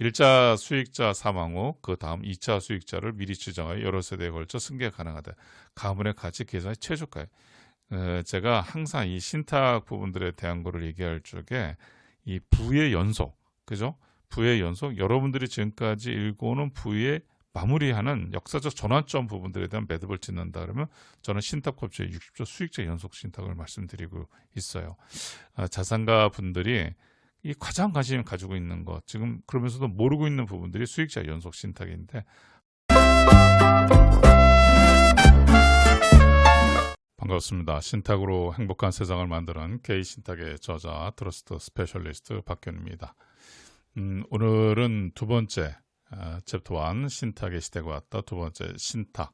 1차 수익자 사망 후 그 다음 2차 수익자를 미리 추정하여 여러 세대에 걸쳐 승계 가능하다. 가문의 가치 계산의 최저가에. 제가 항상 이 신탁 부분들에 대한 거를 얘기할 적에 이 부의 연속, 그죠? 부의 연속, 여러분들이 지금까지 읽어오는 부의 마무리하는 역사적 전환점 부분들에 대한 매듭을 짓는다 그러면 저는 신탁법칙의 60조 수익자 연속 신탁을 말씀드리고 있어요. 자산가 분들이 이 가장 관심 가지고 있는 것, 지금 그러면서도 모르고 있는 부분들이 수익자 연속 신탁인데, 반갑습니다. 신탁으로 행복한 세상을 만드는 K신탁의 저자 트러스트 스페셜리스트 박현입니다. 오늘은 두 번째 챕터 1 신탁의 시대가 왔다. 두 번째 신탁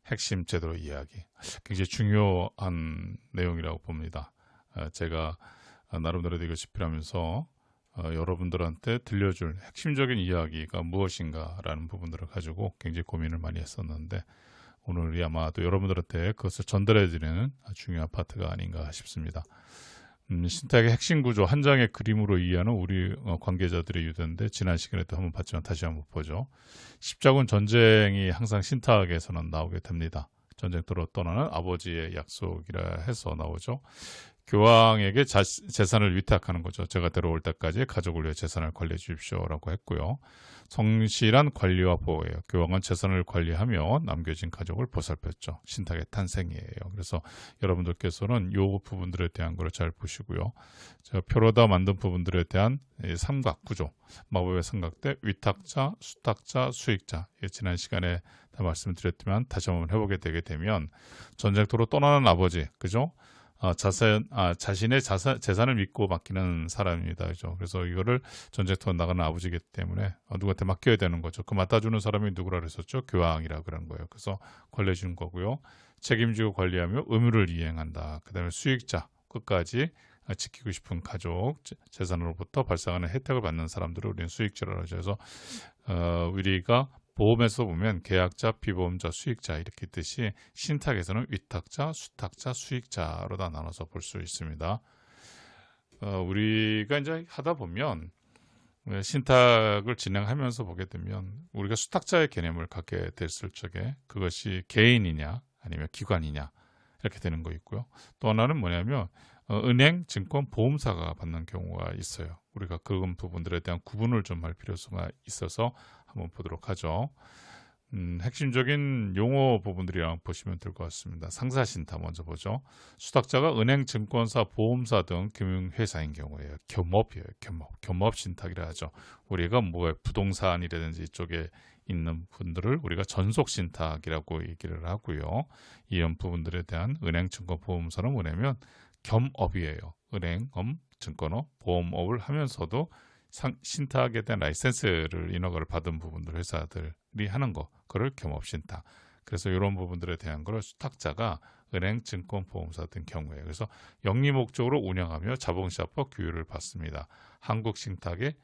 핵심 제도 이야기, 굉장히 중요한 내용이라고 봅니다. 제가 나름대로 이거 집필하면서 여러분들한테 들려줄 핵심적인 이야기가 무엇인가 라는 부분들을 가지고 굉장히 고민을 많이 했었는데, 오늘이 아마도 여러분들한테 그것을 전달해 드리는 중요한 파트가 아닌가 싶습니다. 신탁의 핵심 구조 한 장의 그림으로 이해하는 우리 관계자들의 유대인데, 지난 시간에도 한번 봤지만 다시 한번 보죠. 십자군 전쟁이 항상 신탁에서는 나오게 됩니다. 전쟁터로 떠나는 아버지의 약속이라 해서 나오죠. 교황에게 재산을 위탁하는 거죠. 제가 데려올 때까지 가족을 위해 재산을 관리해 주십시오라고 했고요. 성실한 관리와 보호예요. 교황은 재산을 관리하며 남겨진 가족을 보살폈죠. 신탁의 탄생이에요. 그래서 여러분들께서는 이 부분들에 대한 걸 잘 보시고요. 제가 표로다 만든 부분들에 대한 삼각 구조, 마법의 삼각대, 위탁자, 수탁자, 수익자, 지난 시간에 다 말씀드렸지만 다시 한번 해보게 되게 되면, 전쟁터로 떠나는 아버지, 그죠? 자신의 재산을 믿고 맡기는 사람입니다. 그죠? 그래서 이거를 전쟁터로 나가는 아버지이기 때문에 누구한테 맡겨야 되는 거죠. 그 맡아주는 사람이 누구라 그랬었죠? 교황이라 그런 거예요. 그래서 관리해 주는 거고요. 책임지고 관리하며 의무를 이행한다. 그 다음에 수익자, 끝까지 지키고 싶은 가족, 재산으로부터 발생하는 혜택을 받는 사람들을 우리는 수익자라고 하죠. 그래서 우리가 보험에서 보면 계약자, 비보험자, 수익자 이렇게 뜻이, 신탁에서는 위탁자, 수탁자, 수익자로 다 나눠서 볼 수 있습니다. 우리가 이제 하다 보면 신탁을 진행하면서 보게 되면 우리가 수탁자의 개념을 갖게 됐을 적에 그것이 개인이냐 아니면 기관이냐 이렇게 되는 거 있고요. 또 하나는 뭐냐면 은행, 증권, 보험사가 받는 경우가 있어요. 우리가 그런 부분들에 대한 구분을 좀 할 필요성이 있어서 한번 보도록 하죠. 핵심적인 용어 부분들이랑 보시면 될 것 같습니다. 상사신탁 먼저 보죠. 수탁자가 은행, 증권사, 보험사 등 금융회사인 경우에요. 겸업이에요. 겸업신탁이라 하죠. 우리가 부동산이라든지 이쪽에 있는 분들을 우리가 전속신탁이라고 얘기를 하고요. 이런 부분들에 대한 은행, 증권, 보험사는 뭐냐면 겸업이에요. 은행업, 증권업, 보험업을 하면서도 신탁에 대한 라이센스를 인허가를 받은 부분들 회사들이 하는 거, 그걸 겸업신탁. 그래서 이런 부분들에 대한 걸 수탁자가 은행, 증권, 보험사 등 경우에, 그래서 영리 목적으로 운영하며 자본시장법 규율을 받습니다. 한국 신탁의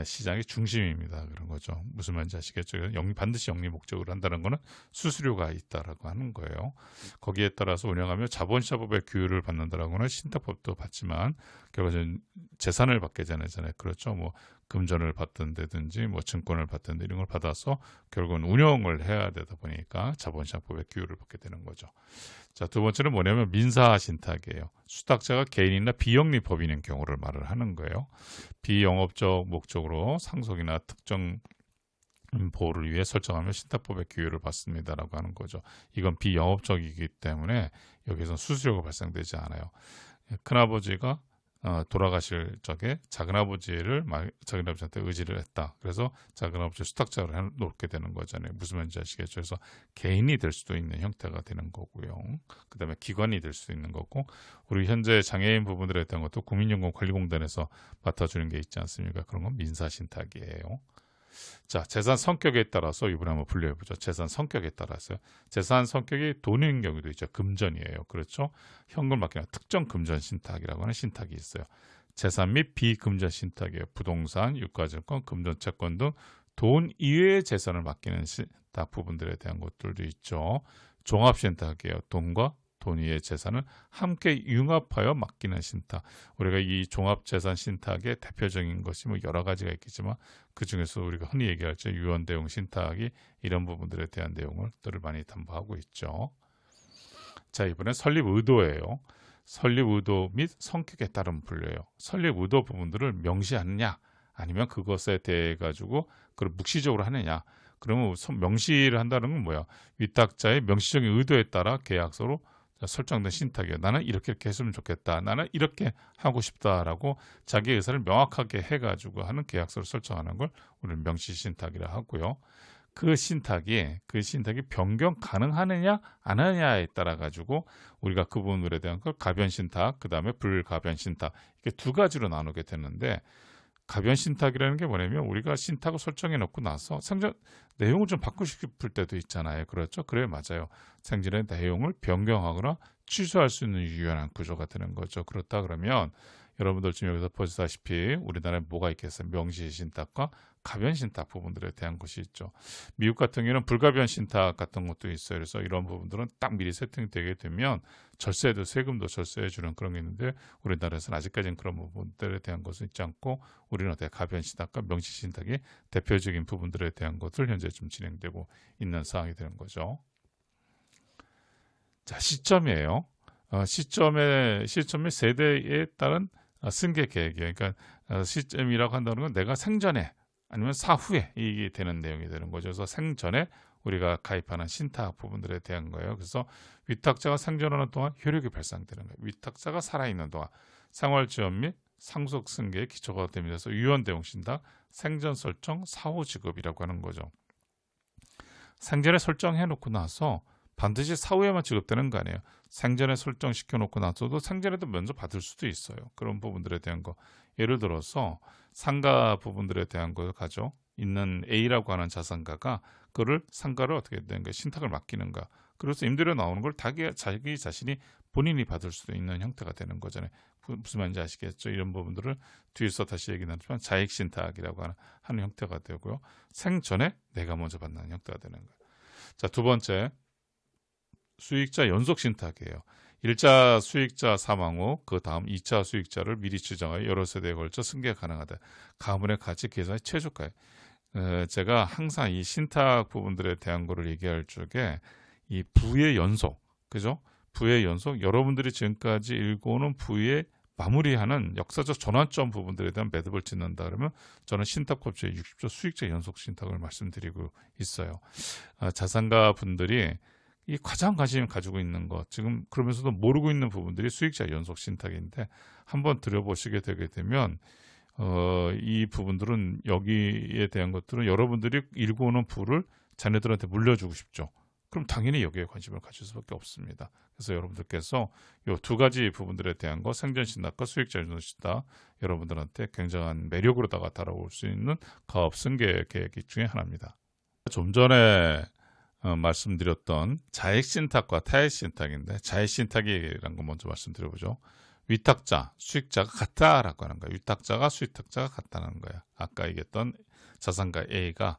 시장의 중심입니다. 그런 거죠. 무슨 말인지 아시겠죠? 반드시 영리 목적으로 한다는 거는 수수료가 있다라고 하는 거예요. 거기에 따라서 운영하며 자본시장법의 규율을 받는다라고 하는 신탁법도 받지만 결국은 재산을 받게 되잖아요. 그렇죠. 금전을 받든다든지 증권을 받든지 이런 걸 받아서 결국은 운영을 해야 되다 보니까 자본시장법의 규율을 받게 되는 거죠. 자, 두 번째는 뭐냐면 민사신탁이에요. 수탁자가 개인이나 비영리 법인인 경우를 말을 하는 거예요. 비영업적 목적으로 상속이나 특정 보호를 위해 설정하며 신탁법의 규율을 받습니다라고 하는 거죠. 이건 비영업적이기 때문에 여기서 수수료가 발생되지 않아요. 큰아버지가 돌아가실 적에 작은아버지한테 의지를 했다. 그래서 작은아버지 수탁자를 놓게 되는 거잖아요. 무슨 말인지 아시겠죠? 그래서 개인이 될 수도 있는 형태가 되는 거고요. 그 다음에 기관이 될 수도 있는 거고, 우리 현재 장애인 부분들에 대한 것도 국민연금관리공단에서 맡아주는 게 있지 않습니까? 그런 건 민사신탁이에요. 자, 재산 성격에 따라서 이번에 한번 분류해보죠. 재산 성격에 따라서요. 재산 성격이 돈인 경우도 있죠. 금전이에요. 그렇죠? 현금 맡기는 특정 금전 신탁이라고 하는 신탁이 있어요. 재산 및 비금전 신탁이에요. 부동산, 유가증권, 금전 채권 등 돈 이외의 재산을 맡기는 신탁 부분들에 대한 것들도 있죠. 종합신탁이에요. 돈과 돈위의 재산을 함께 융합하여 맡기는 신탁. 우리가 이 종합재산 신탁의 대표적인 것이 뭐 여러 가지가 있겠지만 그 중에서 우리가 흔히 얘기할 때 유언대용 신탁이 이런 부분들에 대한 내용들을 많이 담보하고 있죠. 자, 이번엔 설립 의도예요. 설립 의도 및 성격에 따른 분류예요. 설립 의도 부분들을 명시하느냐 아니면 그것에 대해 가지고 그걸 묵시적으로 하느냐. 그러면 명시를 한다는 건 뭐야? 위탁자의 명시적인 의도에 따라 계약서로 설정된 신탁이에요. 나는 이렇게 했으면 좋겠다. 나는 이렇게 하고 싶다라고 자기 의사를 명확하게 해가지고 하는 계약서를 설정하는 걸 우리는 명시 신탁이라 하고요. 그 신탁이 변경 가능하느냐 안 하느냐에 따라 가지고 우리가 그 부분에 대한 걸 가변 신탁, 그 다음에 불가변 신탁 이렇게 두 가지로 나누게 되는데 가변 신탁이라는 게 뭐냐면 우리가 신탁을 설정해 놓고 나서 생전 내용을 좀 바꾸고 싶을 때도 있잖아요. 그렇죠? 그래 맞아요. 생전의 내용을 변경하거나 취소할 수 있는 유연한 구조가 되는 거죠. 그렇다 그러면 여러분들 지금 여기서 보시다시피 우리나라에 뭐가 있겠어요? 명시 신탁과 가변 신탁 부분들에 대한 것이 있죠. 미국 같은 경우는 불가변 신탁 같은 것도 있어요. 그래서 이런 부분들은 딱 미리 세팅되게 되면 절세도 세금도 절세해 주는 그런 게 있는데 우리나라에서는 아직까지는 그런 부분들에 대한 것은 있지 않고 우리는 어때 가변 신탁과 명시 신탁이 대표적인 부분들에 대한 것들 현재 좀 진행되고 있는 사항이 되는 거죠. 자, 시점이에요. 시점의 세대에 따른 승계 계획이에요. 그러니까 시점이라고 한다는 건 내가 생전에 아니면 사후에 이게 되는 내용이 되는 거죠. 그래서 생전에 우리가 가입하는 신탁 부분들에 대한 거예요. 그래서 위탁자가 생존하는 동안 효력이 발생되는 거예요. 위탁자가 살아있는 동안 생활지원 및 상속 승계의 기초가 됩니다. 그래서 유언대용 신탁, 생전 설정, 사후 지급이라고 하는 거죠. 생전에 설정해 놓고 나서 반드시 사후에만 지급되는 거 아니에요. 생전에 설정시켜 놓고 나서도 생전에도 먼저 받을 수도 있어요. 그런 부분들에 대한 거. 예를 들어서 상가 부분들에 대한 걸 가져 있는 A라고 하는 자산가가 그를 상가를 어떻게 되는가 신탁을 맡기는가. 그래서 임대료 나오는 걸 자기 자신이 본인이 받을 수도 있는 형태가 되는 거잖아요. 무슨 말인지 아시겠죠? 이런 부분들을 뒤에서 다시 얘기 나누지만 자익신탁이라고 하는 형태가 되고요. 생전에 내가 먼저 받는 형태가 되는 거예요. 자, 두 번째 수익자 연속 신탁이에요. 1차 수익자 사망 후 그 다음 2차 수익자를 미리 추정하여 여러 세대에 걸쳐 승계가 가능하다. 가문의 가치 계산의 최저가에 제가 항상 이 신탁 부분들에 대한 거를 얘기할 적에 이 부의 연속, 그죠? 부의 연속, 여러분들이 지금까지 읽어오는 부의 마무리하는 역사적 전환점 부분들에 대한 매듭을 짓는다 그러면 저는 신탁법칙의 60조 수익자 연속 신탁을 말씀드리고 있어요. 자산가 분들이 이 가장 관심 가지고 있는 것 지금 그러면서도 모르고 있는 부분들이 수익자 연속 신탁인데 한번 들여보시게 되게 되면 이 부분들은 여기에 대한 것들은 여러분들이 일구오는 부를 자녀들한테 물려주고 싶죠. 그럼 당연히 여기에 관심을 가질 수밖에 없습니다. 그래서 여러분들께서 이 두 가지 부분들에 대한 거 생전 신탁과 수익자 연속 신탁 여러분들한테 굉장한 매력으로다가 다가올 수 있는 가업 승계 계획 중에 하나입니다. 좀 전에 말씀드렸던 자익신탁과 타익신탁인데 자익신탁이라는 거 먼저 말씀드려보죠. 위탁자, 수익자가 같다라고 하는 거예요. 위탁자가 수익탁자가 같다는 거예요. 아까 얘기했던 자산가 A가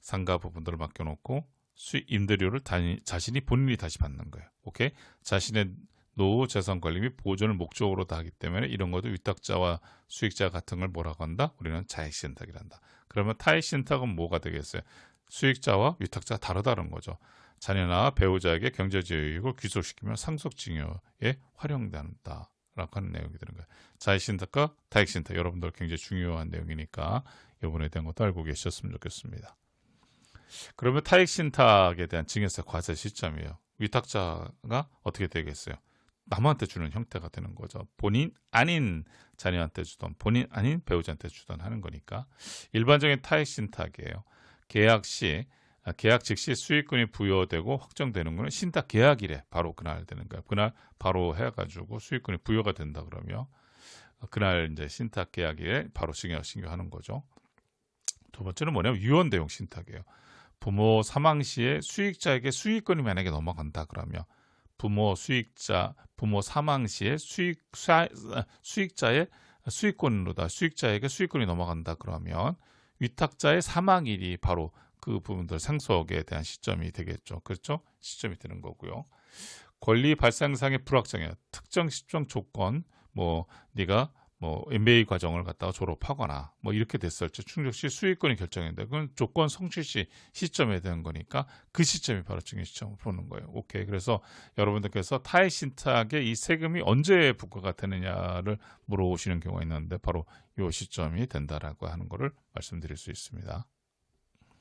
상가 부분들을 맡겨놓고 수익 임대료를 자신이 본인이 다시 받는 거예요. 오케이? 자신의 노후 재산 관리 및 보존을 목적으로 다 하기 때문에 이런 것도 위탁자와 수익자 같은 걸 뭐라고 한다? 우리는 자익신탁이란다. 그러면 타익신탁은 뭐가 되겠어요? 수익자와 위탁자가 다르다는 거죠. 자녀나 배우자에게 경제적 이익을 귀속시키면 상속증여에 활용된다 라고 하는 내용이 되는 거예요. 자익신탁과 타익신탁 여러분들 굉장히 중요한 내용이니까 이 부분에 대한 것도 알고 계셨으면 좋겠습니다. 그러면 타익신탁에 대한 증여세 과세 시점이에요. 위탁자가 어떻게 되겠어요? 남한테 주는 형태가 되는 거죠. 본인 아닌 자녀한테 주던 본인 아닌 배우자한테 주던 하는 거니까 일반적인 타익신탁이에요. 계약 즉시 수익권이 부여되고 확정되는 것은 신탁 계약일에 바로 그날 되는 거예요. 그날 바로 해가지고 수익권이 부여가 된다 그러면 그날 이제 신탁 계약일에 바로 신고하는 거죠. 두 번째는 뭐냐면 유언대용 신탁이에요. 부모 사망 시에 수익자에게 수익권이 만약에 넘어간다 그러면 부모 사망 시에 수익자의 수익자에게 수익권이 넘어간다 그러면 위탁자의 사망일이 바로 그 부분들 상속에 대한 시점이 되겠죠. 그렇죠? 시점이 되는 거고요. 권리 발생상의 불확정해 특정 시점 조건 뭐 네가 뭐 MBA 과정을 갖다가 졸업하거나 뭐 이렇게 됐을 때 충족 시 수익권이 결정인데 그건 조건 성취 시 시점에 대한 거니까 그 시점이 바로 증여 시점을 보는 거예요. 오케이. 그래서 여러분들께서 타의 신탁에 이 세금이 언제 부과가 되느냐를 물어보시는 경우가 있는데 바로 이 시점이 된다라고 하는 거를 말씀드릴 수 있습니다.